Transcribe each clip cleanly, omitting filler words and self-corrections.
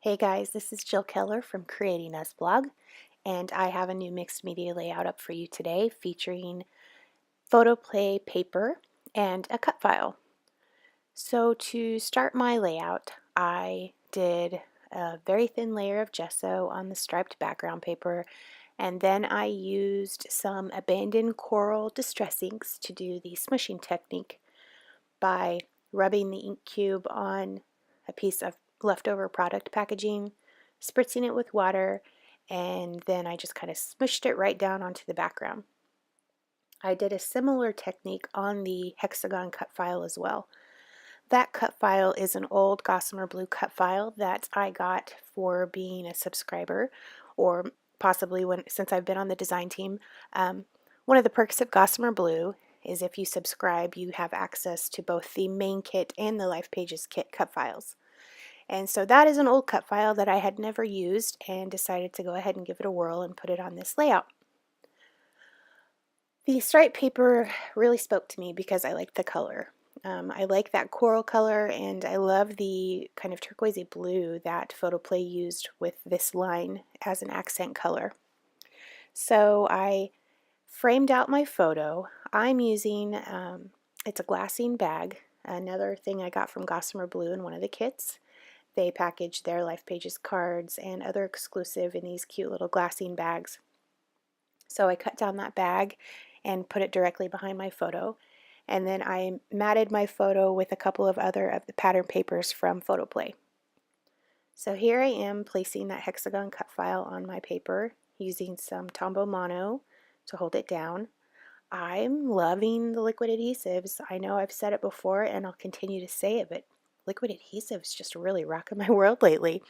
Hey guys, this is Jill Keller from Creating Us blog, and I have a new mixed media layout up for you today featuring Photoplay paper and a cut file. So to start my layout, I did a very thin layer of gesso on the striped background paper, and then I used some abandoned coral distress inks to do the smushing technique by rubbing the ink cube on a piece of leftover product packaging, spritzing it with water, and then I just kind of smushed it right down onto the background. I did a similar technique on the hexagon cut file as well. That cut file is an old Gossamer Blue cut file that I got for being a subscriber, or possibly since I've been on the design team. One of the perks of Gossamer Blue is if you subscribe, you have access to both the main kit and the Life Pages kit cut files. And so that is an old cut file that I had never used and decided to go ahead and give it a whirl and put it on this layout. The striped paper really spoke to me because I liked the color. I like that coral color, and I love the kind of turquoisey blue that Photoplay used with this line as an accent color. So I framed out my photo. I'm using, it's a glassine bag, another thing I got from Gossamer Blue in one of the kits. They package their Life Pages cards and other exclusive in these cute little glassine bags. So I cut down that bag and put it directly behind my photo. And then I matted my photo with a couple of other of the pattern papers from Photoplay. So here I am placing that hexagon cut file on my paper using some Tombow Mono to hold it down. I'm loving the liquid adhesives. I know I've said it before and I'll continue to say it, but liquid adhesives just really rocking my world lately.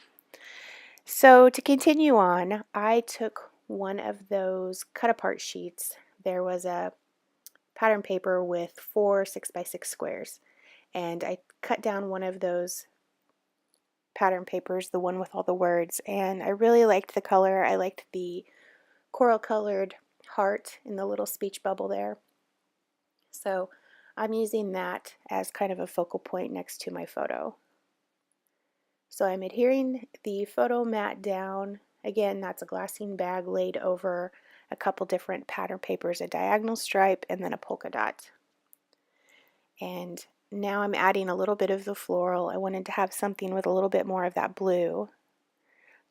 So to continue on, I took one of those cut apart sheets. There was a pattern paper with 4 6x6 squares, and I cut down one of those pattern papers, the one with all the words, and I really liked the color. I liked the coral colored heart in the little speech bubble there. So I'm using that as kind of a focal point next to my photo. So I'm adhering the photo mat down. Again, that's a glassine bag laid over a couple different pattern papers, a diagonal stripe, and then a polka dot. And now I'm adding a little bit of the floral. I wanted to have something with a little bit more of that blue.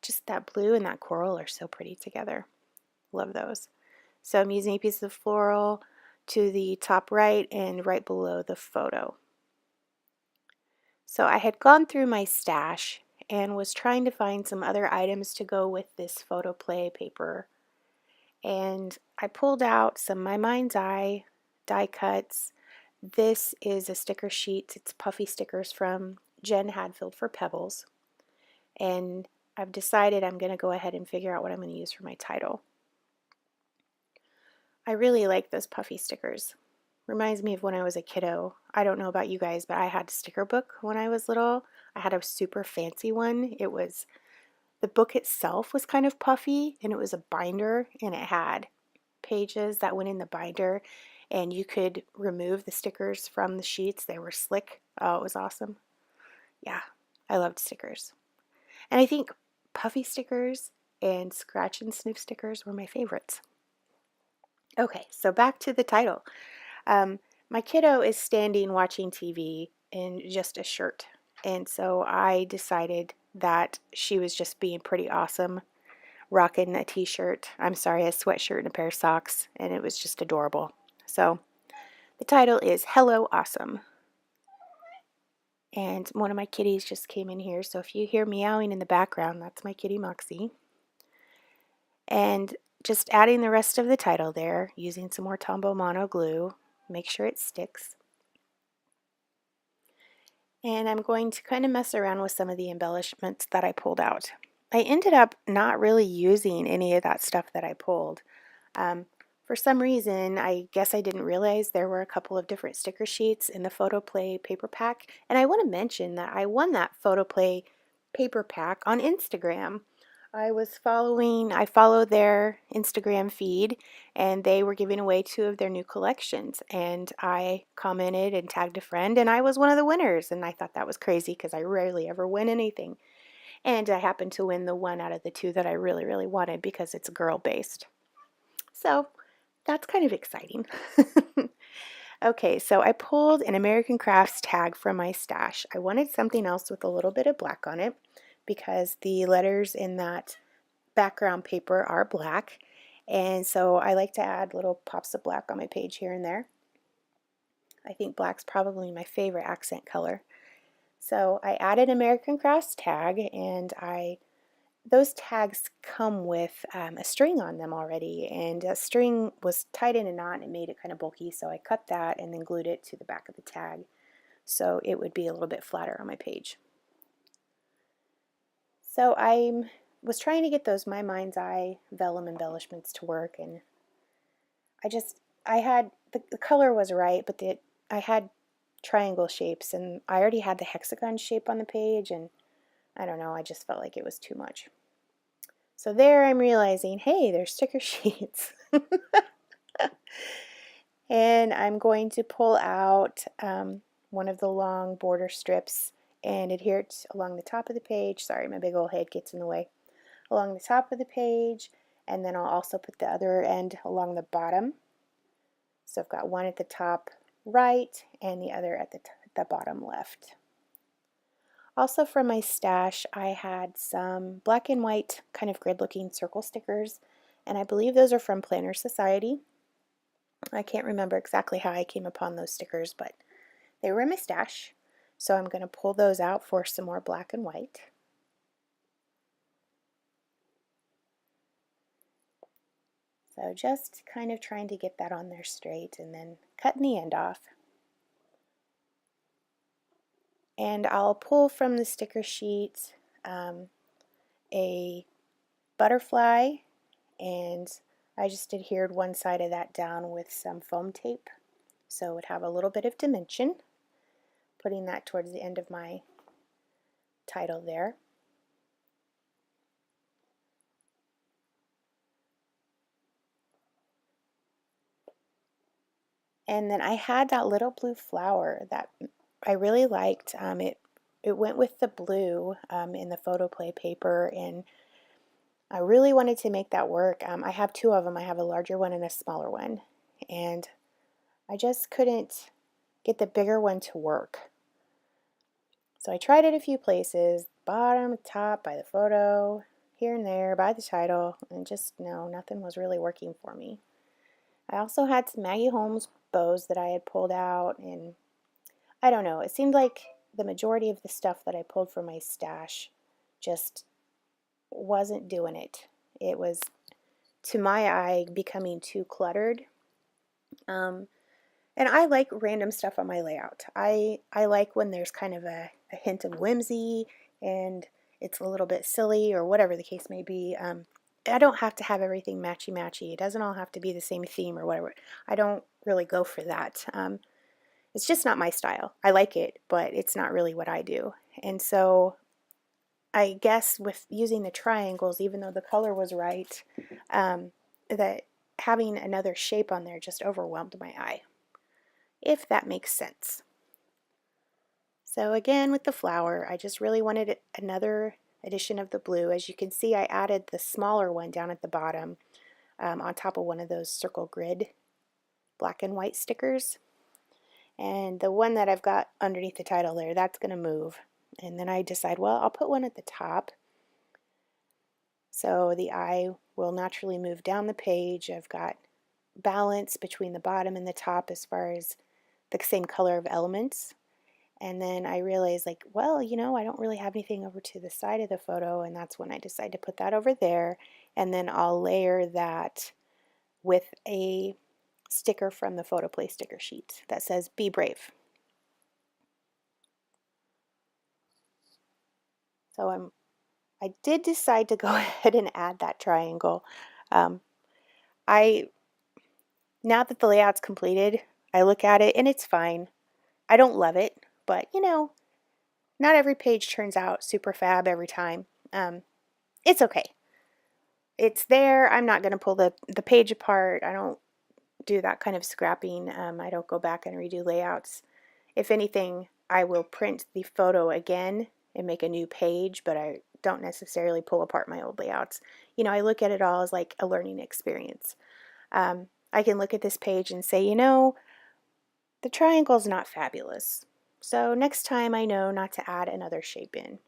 Just that blue and that coral are so pretty together. Love those. So I'm using a piece of floral to the top right and right below the photo. So I had gone through my stash and was trying to find some other items to go with this Photoplay paper. And I pulled out some My Mind's Eye die cuts. This is a sticker sheet. It's puffy stickers from Jen Hadfield for Pebbles. And I've decided I'm going to go ahead and figure out what I'm going to use for my title. I really like those puffy stickers. Reminds me of when I was a kiddo. I don't know about you guys, but I had a sticker book when I was little. I had a super fancy one. The book itself was kind of puffy, and it was a binder, and it had pages that went in the binder, and you could remove the stickers from the sheets. They were slick. Oh, it was awesome. Yeah, I loved stickers. And I think puffy stickers and scratch and sniff stickers were my favorites. Okay, so back to the title. My kiddo is standing watching TV in just a shirt, and so I decided that she was just being pretty awesome, rocking a t-shirt, a sweatshirt and a pair of socks, and it was just adorable. So the title is Hello Awesome. And one of my kitties just came in here, so if you hear meowing in the background, that's my kitty Moxie. And just adding the rest of the title there, using some more Tombow Mono glue, make sure it sticks. And I'm going to kind of mess around with some of the embellishments that I pulled out. I ended up not really using any of that stuff that I pulled. For some reason, I guess I didn't realize there were a couple of different sticker sheets in the Photoplay paper pack. And I want to mention that I won that Photoplay paper pack on Instagram. I follow their Instagram feed, and they were giving away 2 of their new collections, and I commented and tagged a friend, and I was one of the winners, and I thought that was crazy because I rarely ever win anything. And I happened to win the one out of the two that I really, really wanted because it's girl-based. So that's kind of exciting. Okay, so I pulled an American Crafts tag from my stash. I wanted something else with a little bit of black on it because the letters in that background paper are black. And so I like to add little pops of black on my page here and there. I think black's probably my favorite accent color. So I added American Crafts tag, and those tags come with a string on them already, and a string was tied in a knot and it made it kind of bulky, so I cut that and then glued it to the back of the tag so it would be a little bit flatter on my page. So I was trying to get those My Mind's Eye vellum embellishments to work, and I had the color was right, but I had triangle shapes, and I already had the hexagon shape on the page, and I don't know, I just felt like it was too much. So there I'm realizing, hey, there's sticker sheets. And I'm going to pull out one of the long border strips and adhere it along the top of the page. Sorry, my big old head gets in the way. Along the top of the page, and then I'll also put the other end along the bottom. So I've got one at the top right and the other at the bottom left. Also from my stash, I had some black and white kind of grid looking circle stickers, and I believe those are from Planner Society. I can't remember exactly how I came upon those stickers, but they were in my stash. So I'm going to pull those out for some more black and white. So just kind of trying to get that on there straight and then cutting the end off. And I'll pull from the sticker sheet a butterfly, and I just adhered one side of that down with some foam tape so it would have a little bit of dimension, putting that towards the end of my title there. And then I had that little blue flower that I really liked. It went with the blue in the Photoplay paper, and I really wanted to make that work. I have two of them. I have a larger one and a smaller one, and I just couldn't get the bigger one to work. So I tried it a few places, bottom, top, by the photo, here and there, by the title, and just no, nothing was really working for me. I also had some Maggie Holmes bows that I had pulled out, and I don't know, it seemed like the majority of the stuff that I pulled from my stash just wasn't doing it. It was, to my eye, becoming too cluttered. And I like random stuff on my layout. I like when there's kind of a hint of whimsy and it's a little bit silly or whatever the case may be. I don't have to have everything matchy-matchy. It doesn't all have to be the same theme or whatever. I don't really go for that. It's just not my style. I like it, but it's not really what I do. And so I guess with using the triangles, even though the color was right, that having another shape on there just overwhelmed my eye, if that makes sense. So again, with the flower, I just really wanted another addition of the blue. As you can see, I added the smaller one down at the bottom on top of one of those circle grid black and white stickers. And the one that I've got underneath the title there, that's going to move. And then I decide, well, I'll put one at the top. So the eye will naturally move down the page. I've got balance between the bottom and the top as far as the same color of elements. And then I realized, like, well, you know, I don't really have anything over to the side of the photo, and that's when I decided to put that over there. And then I'll layer that with a sticker from the Photoplay sticker sheet that says, "Be brave." So I did decide to go ahead and add that triangle. I Now that the layout's completed, I look at it and it's fine. I don't love it, but you know, not every page turns out super fab every time. It's okay. It's there. I'm not going to pull the page apart. I don't do that kind of scrapping. I don't go back and redo layouts. If anything, I will print the photo again and make a new page, but I don't necessarily pull apart my old layouts. You know, I look at it all as like a learning experience. I can look at this page and say, you know, the triangle's not fabulous. So next time I know not to add another shape in.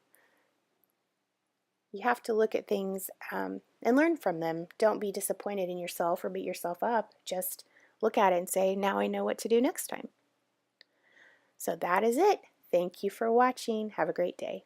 You have to look at things and learn from them. Don't be disappointed in yourself or beat yourself up. Just look at it and say, now I know what to do next time. So that is it. Thank you for watching. Have a great day.